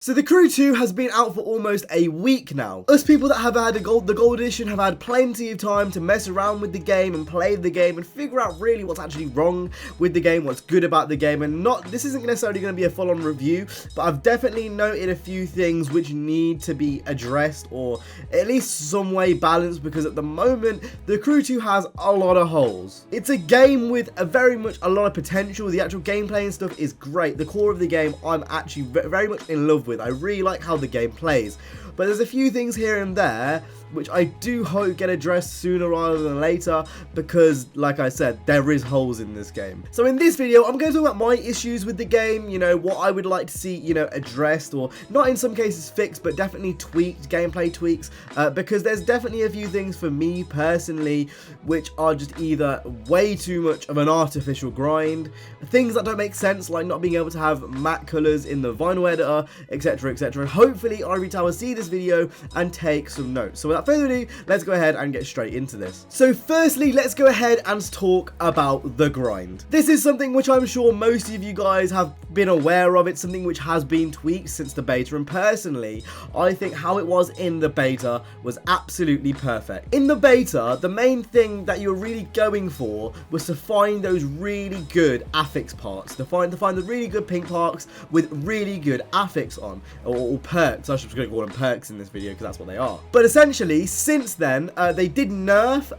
So the Crew 2 has been out for almost a week now. Us people that have had the gold edition have had plenty of time to mess around with the game and play the game and figure out really what's actually wrong with the game, what's good about the game, and this isn't necessarily going to be a full-on review, but I've definitely noted a few things which need to be addressed or at least some way balanced, because at the moment the Crew 2 has a lot of holes. It's a game with very much a lot of potential. The actual gameplay and stuff is great. The core of the game I'm actually very much in love with. I really like how the game plays, but there's a few things here and there which I do hope get addressed sooner rather than later, because like I said, there is holes in this game. So in this video, I'm going to talk about my issues with the game, you know, what I would like to see, you know, addressed, or not in some cases fixed, but definitely tweaked, gameplay tweaks, because there's definitely a few things for me personally which are just either way too much of an artificial grind, things that don't make sense, like not being able to have matte colors in the vinyl editor, etc, etc, and hopefully Ivory will see this video and take some notes. So without further ado, let's go ahead and get straight into this. So firstly, let's go ahead and talk about the grind. This is something which I'm sure most of you guys have been aware of. It's something which has been tweaked since the beta, and personally, I think how it was in the beta was absolutely perfect. In the beta, the main thing that you were really going for was to find those really good affix parts, to find the really good pink parts with really good affix on, or perks. I should going to call them perks in this video because that's what they are. But essentially, since then, they did nerf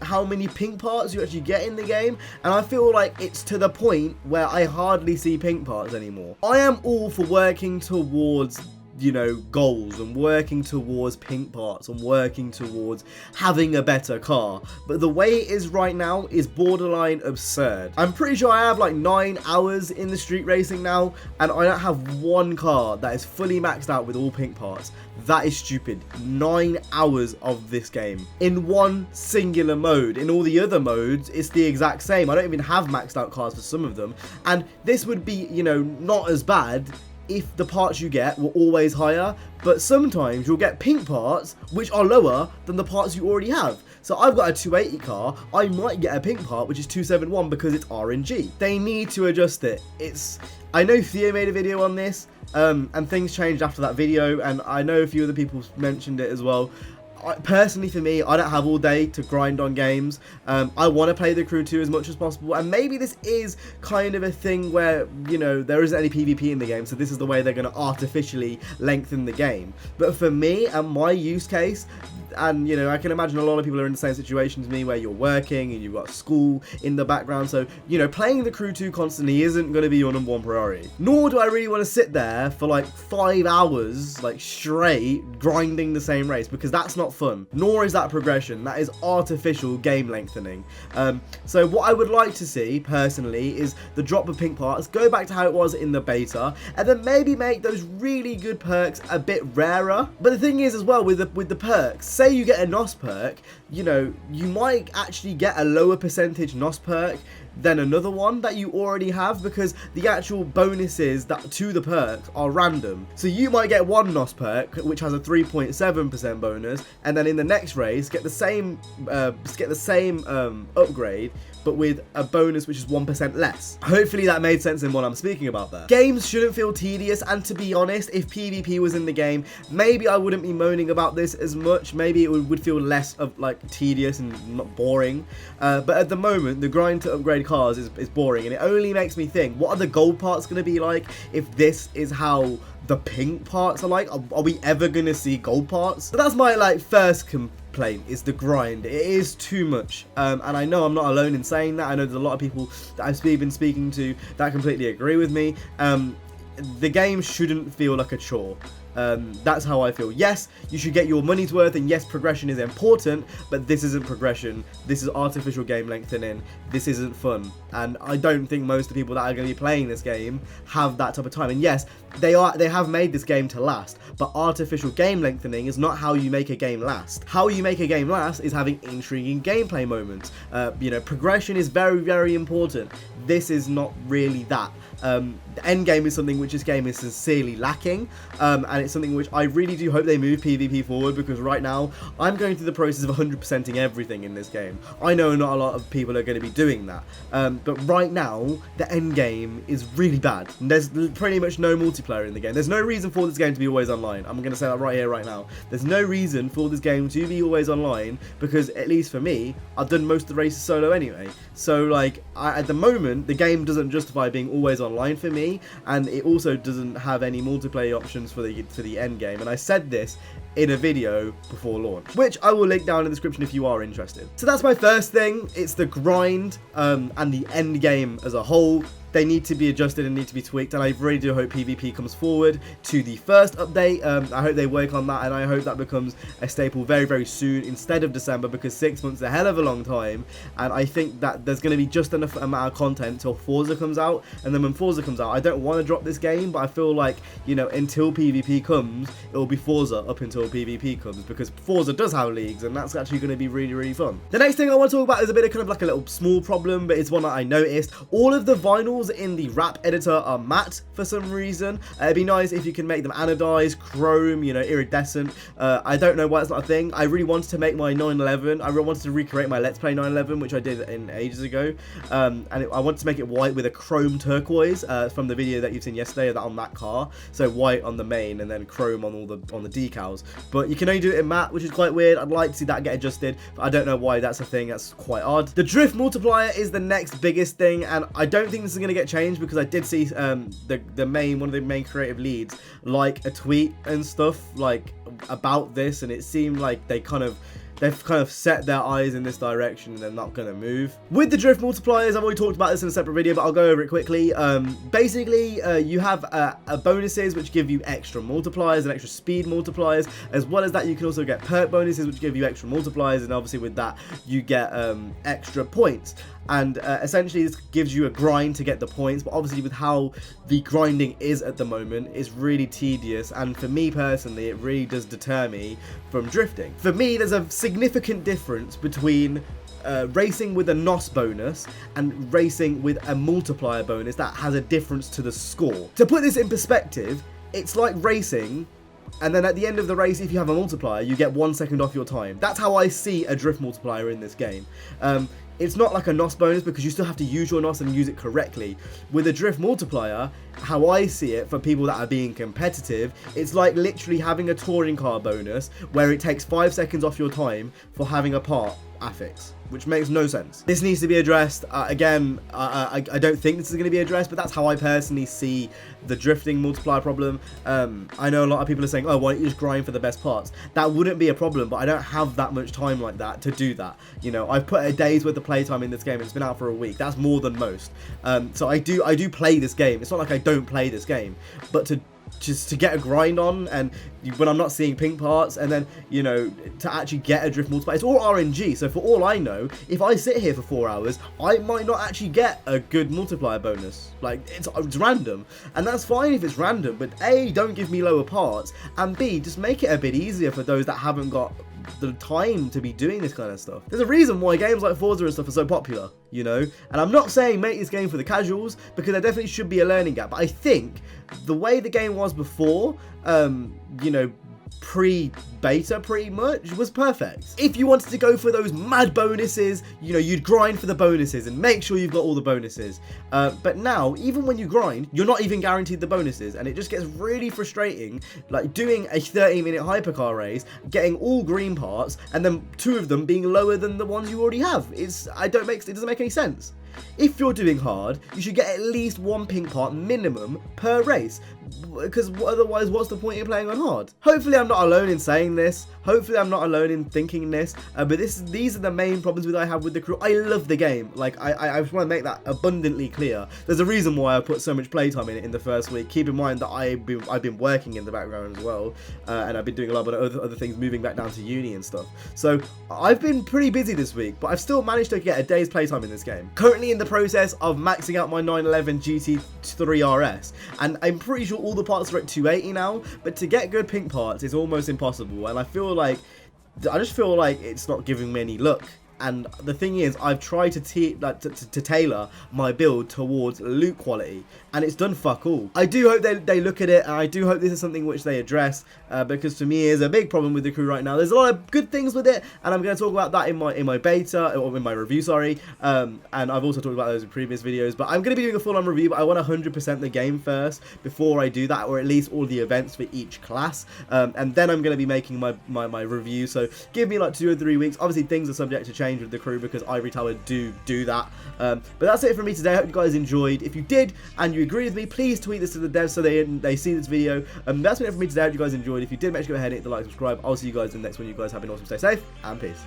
how many pink parts you actually get in the game, and I feel like it's to the point where I hardly see pink parts anymore. I am all for working towards, you know, goals and working towards pink parts and working towards having a better car, but the way it is right now is borderline absurd. I'm pretty sure I have like 9 hours in the street racing now, and I don't have one car that is fully maxed out with all pink parts. That is stupid. 9 hours of this game in one singular mode. In all the other modes, it's the exact same. I don't even have maxed out cars for some of them, and this would be, you know, not as bad if the parts you get were always higher, but sometimes you'll get pink parts which are lower than the parts you already have. So I've got a 280 car, I might get a pink part which is 271 because it's RNG. They need to adjust it. I know Theo made a video on this, and things changed after that video, and I know a few other people mentioned it as well. Personally, for me, I don't have all day to grind on games. I want to play the Crew 2 as much as possible, and maybe this is kind of a thing where, you know, there isn't any PvP in the game, so this is the way they're going to artificially lengthen the game. But for me and my use case, and, you know, I can imagine a lot of people are in the same situation as me where you're working and you've got school in the background, so, you know, playing the Crew 2 constantly isn't going to be your #1 priority. Nor do I really want to sit there for like 5 hours, like straight, grinding the same race, because that's not fun. Nor is that progression. That is artificial game lengthening. So what I would like to see, personally, is the drop of pink parts, go back to how it was in the beta, and then maybe make those really good perks a bit rarer. But the thing is as well, with the perks, say you get a NOS perk, you know, you might actually get a lower percentage NOS perk than another one that you already have, because the actual bonuses that to the perks are random. So you might get one NOS perk which has a 3.7% bonus, and then in the next race get the same upgrade, but with a bonus which is 1% less. Hopefully that made sense in what I'm speaking about there. Games shouldn't feel tedious, and to be honest, if PvP was in the game, maybe I wouldn't be moaning about this as much. Maybe it would feel less of like tedious and not boring. But at the moment, the grind to upgrade cars is boring, and it only makes me think, what are the gold parts going to be like if this is how the pink parts are like? Are we ever going to see gold parts? So that's my like first complaint, is the grind. It is too much, and I know I'm not alone in saying that. I know there's a lot of people that I've been speaking to that completely agree with me. The game shouldn't feel like a chore. That's how I feel. Yes, you should get your money's worth, and yes, progression is important, but this isn't progression. This is artificial game lengthening. This isn't fun, and I don't think most of the people that are going to be playing this game have that type of time. And yes, they have made this game to last, but artificial game lengthening is not how you make a game last. How you make a game last is having intriguing gameplay moments. You know, progression is very, very important. This is not really that. the end game is something which this game is sincerely lacking, and it's something which I really do hope they move PvP forward, because right now I'm going through the process of 100%ing everything in this game. I know not a lot of people are going to be doing that, but right now the end game is really bad. There's pretty much no multiplayer in the game. There's no reason for this game to be always online. I'm going to say that right here, right now. There's no reason for this game to be always online, because at least for me, I've done most of the races solo anyway. So like, at the moment, the game doesn't justify being always online for me, and it also doesn't have any multiplayer options for the end game. And I said this in a video before launch, which I will link down in the description if you are interested. So that's my first thing. It's the grind and the end game as a whole. They need to be adjusted and need to be tweaked, and I really do hope PvP comes forward to the first update. I hope they work on that, and I hope that becomes a staple very, very soon instead of December, because 6 months is a hell of a long time, and I think that there's going to be just enough amount of content till Forza comes out, and then when Forza comes out, I don't want to drop this game, but I feel like, you know, until PvP comes, it will be Forza up until PvP comes, because Forza does have leagues, and that's actually going to be really, really fun. The next thing I want to talk about is a bit of kind of like a little small problem, but it's one that I noticed. All of the vinyls in the wrap editor are matte for some reason. It'd be nice if you can make them anodized, chrome, you know, iridescent. I don't know why it's not a thing. I really wanted to make my 911. I really wanted to recreate my Let's Play 911, which I did in ages ago. I wanted to make it white with a chrome turquoise from the video that you've seen yesterday on that car. So white on the main and then chrome on all the decals. But you can only do it in matte, which is quite weird. I'd like to see that get adjusted, but I don't know why that's a thing. That's quite odd. The drift multiplier is the next biggest thing, and I don't think this is going to get changed, because I did see one of the main creative leads like a tweet and stuff like about this, and it seemed like they've kind of set their eyes in this direction and they're not going to move. With the drift multipliers, I've already talked about this in a separate video, but I'll go over it quickly. Basically, you have bonuses which give you extra multipliers and extra speed multipliers. As well as that, you can also get perk bonuses which give you extra multipliers, and obviously with that, you get extra points. And essentially this gives you a grind to get the points, but obviously with how the grinding is at the moment, it's really tedious, and for me personally, it really does deter me from drifting. For me, there's a significant difference between racing with a NOS bonus and racing with a multiplier bonus that has a difference to the score. To put this in perspective, it's like racing, and then at the end of the race, if you have a multiplier, you get 1 second off your time. That's how I see a drift multiplier in this game. It's not like a NOS bonus, because you still have to use your NOS and use it correctly. With a drift multiplier, how I see it for people that are being competitive, it's like literally having a touring car bonus where it takes 5 seconds off your time for having a part affix, which makes no sense. This needs to be addressed. Again, I don't think this is going to be addressed, but that's how I personally see the drifting multiplier problem. I know a lot of people are saying, oh, why don't you just grind for the best parts? That wouldn't be a problem, but I don't have that much time like that to do that. You know, I've put a day's worth of playtime in this game, and it's been out for a week. That's more than most. So I do play this game. It's not like I don't play this game, but just to get a grind on, and when I'm not seeing pink parts, and then, you know, to actually get a drift multiplier, it's all RNG. So for all I know, if I sit here for 4 hours, I might not actually get a good multiplier bonus. Like, it's random, and that's fine if it's random, but A, don't give me lower parts, and B, just make it a bit easier for those that haven't got the time to be doing this kind of stuff. There's a reason why games like Forza and stuff are so popular, you know, and I'm not saying make this game for the casuals, because there definitely should be a learning gap, but I think the way the game was before, you know, pre-beta pretty much, was perfect. If you wanted to go for those mad bonuses, you know, you'd grind for the bonuses and make sure you've got all the bonuses. But now, even when you grind, you're not even guaranteed the bonuses, and it just gets really frustrating, like doing a 30-minute hypercar race, getting all green parts, and then 2 of them being lower than the ones you already have. It doesn't make any sense. If you're doing hard, you should get at least 1 pink part minimum per race, because otherwise what's the point in playing on hard? Hopefully I'm not alone in saying this, hopefully I'm not alone in thinking this, but these are the main problems that I have with the crew. I love the game, like I just want to make that abundantly clear. There's a reason why I put so much playtime in it in the first week. Keep in mind that I've been working in the background as well, and I've been doing a lot of other things, moving back down to uni and stuff. So I've been pretty busy this week, but I've still managed to get a day's playtime in this game. Currently in the process of maxing out my 911 GT3 RS, and I'm pretty sure all the parts are at 280 now, but to get good pink parts is almost impossible, and I just feel like it's not giving me any luck. And the thing is, I've tried to tailor my build towards loot quality, and it's done fuck all. I do hope they look at it, and I do hope this is something which they address, because to me is a big problem with the crew right now. There's a lot of good things with it, and I'm going to talk about that in my beta, or in my review, sorry, and I've also talked about those in previous videos, but I'm going to be doing a full-on review, but I want to 100% the game first before I do that, or at least all the events for each class, and then I'm going to be making my review. So give me like 2 or 3 weeks. Obviously things are subject to change with the crew because Ivory Tower do that, but that's it from me today. I hope you guys enjoyed. If you did and you agree with me, please tweet this to the devs so they see this video. That's been it from me today. I hope you guys enjoyed. If you did, make sure to go ahead and hit the like, subscribe. I'll see you guys in the next one. You guys have been awesome, stay safe, and peace.